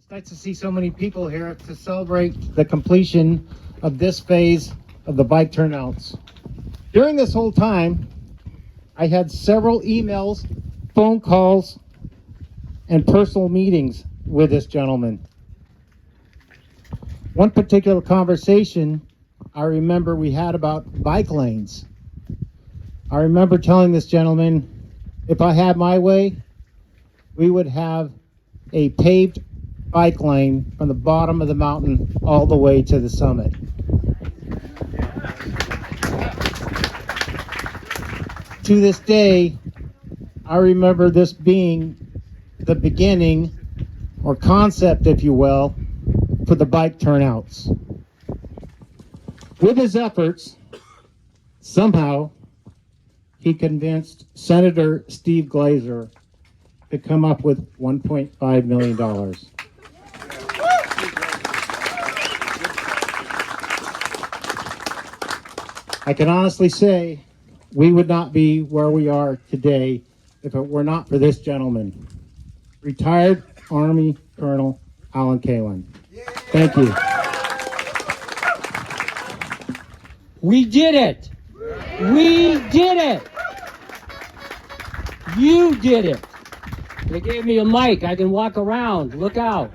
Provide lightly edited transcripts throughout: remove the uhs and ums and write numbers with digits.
It's nice to see so many people here to celebrate the completion of this phase of the bike turnouts. During this whole time, I had several emails, phone calls, and personal meetings with this gentleman. One particular conversation I remember we had about bike lanes. I remember telling this gentleman, if I had my way, we would have a paved bike lane from the bottom of the mountain all the way to the summit. To this day, I remember this being the beginning or concept, if you will, for the bike turnouts. With his efforts, somehow he convinced Senator Steve Glazer to come up with $1.5 million. I can honestly say we would not be where we are today if it were not for this gentleman, retired Army Colonel Alan Kalin. Thank you. We did it. We did it. You did it. They gave me a mic. I can walk around. Look out.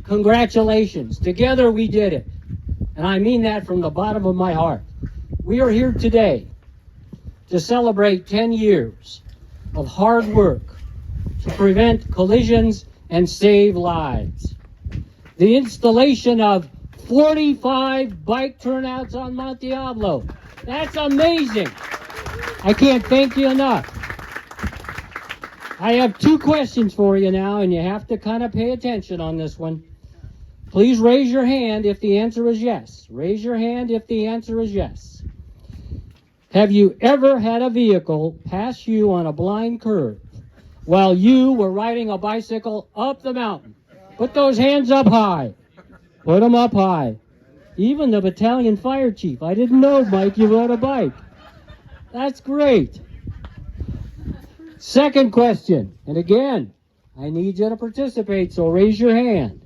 Congratulations. Together we did it. And I mean that from the bottom of my heart. We are here today to celebrate 10 years of hard work to prevent collisions and save lives. The installation of 45 bike turnouts on Mt Diablo. That's amazing. I can't thank you enough. I have two questions for you now, and you have to kind of pay attention on this one. Please raise your hand if the answer is yes. Raise your hand if the answer is yes. Have you ever had a vehicle pass you on a blind curve while you were riding a bicycle up the mountain? Put those hands up high. Put them up high. Even the battalion fire chief. I didn't know, Mike, you rode a bike. That's great. Second question, and again, I need you to participate, so raise your hand.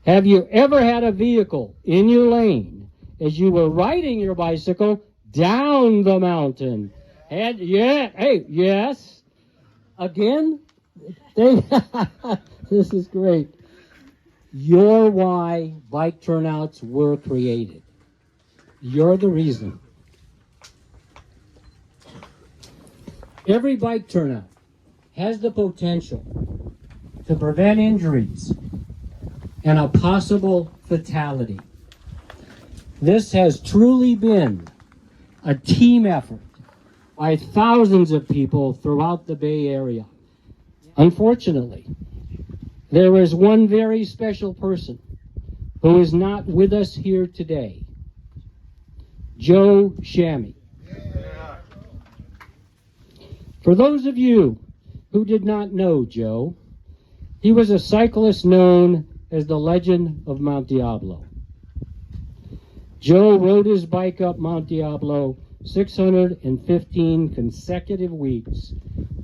Have you ever had a vehicle in your lane as you were riding your bicycle down the mountain? And yes. Again, this is great. You're why bike turnouts were created. You're the reason. Every bike turnout has the potential to prevent injuries and a possible fatality. This has truly been a team effort by thousands of people throughout the Bay Area. Unfortunately, there is one very special person who is not with us here today. Joe Shami. For those of you who did not know Joe, he was a cyclist known as the Legend of Mt Diablo. Joe rode his bike up Mt Diablo 615 consecutive weeks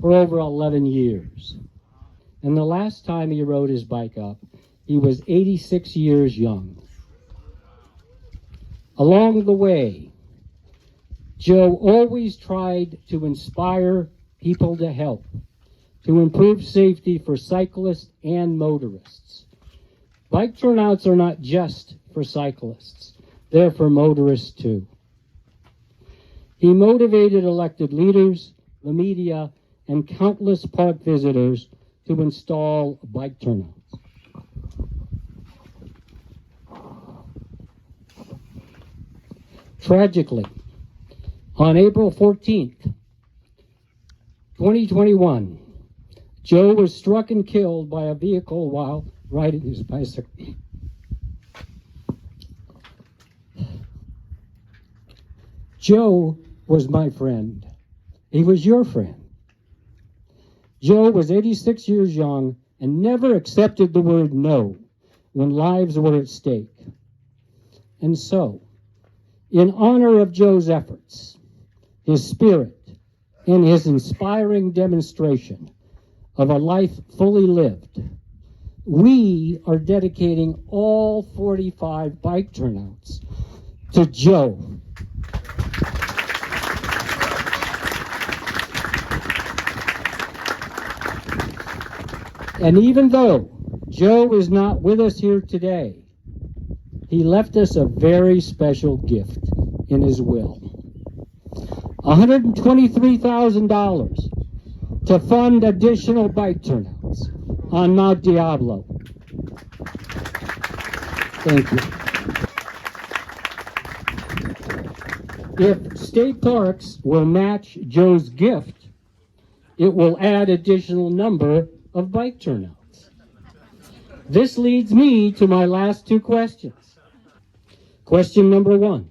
for over 11 years. And the last time he rode his bike up, he was 86 years young. Along the way, Joe always tried to inspire people to help, to improve safety for cyclists and motorists. Bike turnouts are not just for cyclists, they're for motorists too. He motivated elected leaders, the media, and countless park visitors to install bike turnouts. Tragically, on April 14th, 2021, Joe was struck and killed by a vehicle while riding his bicycle. Joe was my friend. He was your friend. Joe was 86 years young and never accepted the word no when lives were at stake. And so, in honor of Joe's efforts, his spirit, and his inspiring demonstration of a life fully lived, we are dedicating all 45 bike turnouts to Joe. And even though Joe is not with us here today, he left us a very special gift in his will. $123,000 to fund additional bike turnouts on Mt Diablo. Thank you. If state parks will match Joe's gift, it will add additional number of bike turnouts. This leads me to my last two questions. Question number one.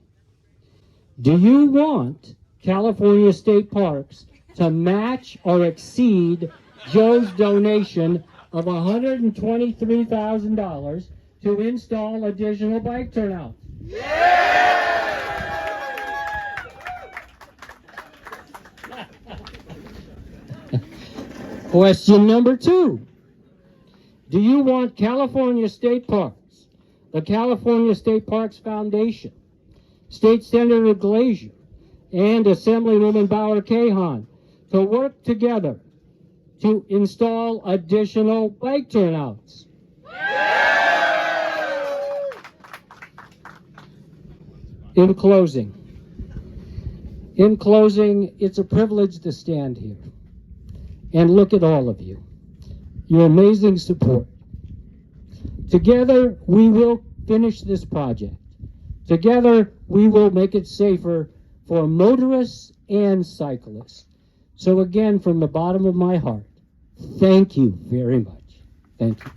Do you want California State Parks to match or exceed Joe's donation of $123,000 to install additional bike turnouts? Question number two. Do you want California State Parks, the California State Parks Foundation, State Senator Glazer, and Assemblywoman Bauer-Cahan to work together to install additional bike turnouts? In closing, it's a privilege to stand here and look at all of you, your amazing support. Together, we will finish this project. Together, we will make it safer for motorists and cyclists. So again, from the bottom of my heart, thank you very much. Thank you.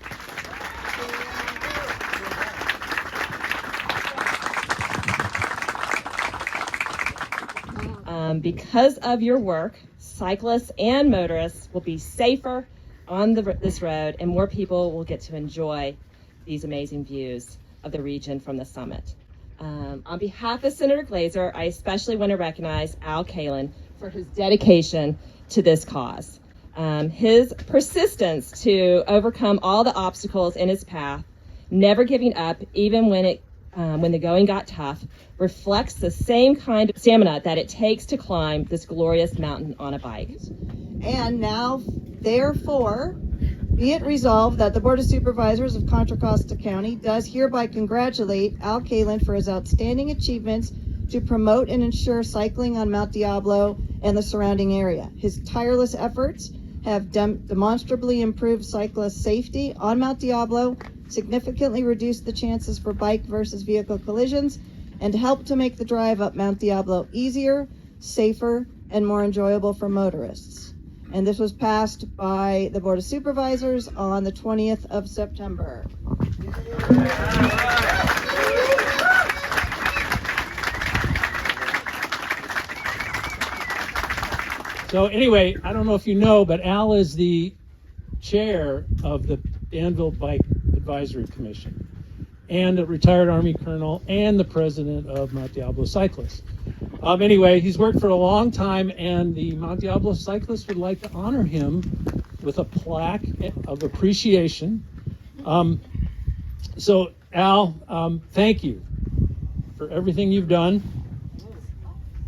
Because of your work, cyclists and motorists will be safer on this road, and more people will get to enjoy these amazing views of the region from the summit. On behalf of Senator Glazer, I especially want to recognize Al Kalin for his dedication to this cause. His persistence to overcome all the obstacles in his path, never giving up even when the going got tough, reflects the same kind of stamina that it takes to climb this glorious mountain on a bike. And now, therefore, be it resolved that the Board of Supervisors of Contra Costa County does hereby congratulate Al Kalin for his outstanding achievements to promote and ensure cycling on Mt Diablo and the surrounding area. His tireless efforts have demonstrably improved cyclist safety on Mt Diablo, significantly reduced the chances for bike versus vehicle collisions, and helped to make the drive up Mt Diablo easier, safer, and more enjoyable for motorists. And this was passed by the Board of Supervisors on the 20th of September. So anyway, I don't know if you know, but Al is the chair of the Danville Bike Advisory Commission, and a retired Army colonel, and the president of Mt Diablo Cyclists. Anyway, he's worked for a long time, and the Mt Diablo Cyclists would like to honor him with a plaque of appreciation. So Al, thank you for everything you've done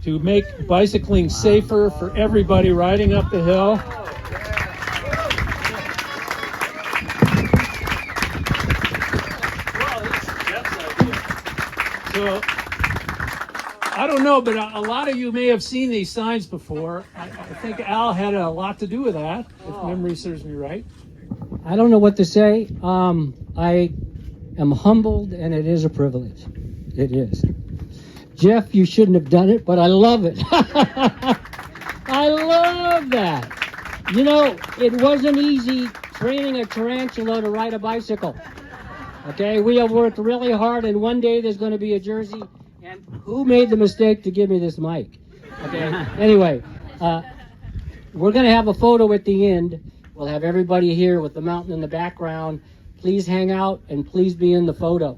to make bicycling safer for everybody riding up the hill. So, I don't know, but a lot of you may have seen these signs before. I think Al had a lot to do with that, if memory serves me right. I don't know what to say. I am humbled, and it is a privilege. It is. Jeff, you shouldn't have done it, but I love it. I love that. You know, it wasn't easy training a tarantula to ride a bicycle. Okay, we have worked really hard, and one day there's going to be a jersey. And who made the mistake to give me this mic? Okay, anyway, we're going to have a photo at the end. We'll have everybody here with the mountain in the background. Please hang out and please be in the photo.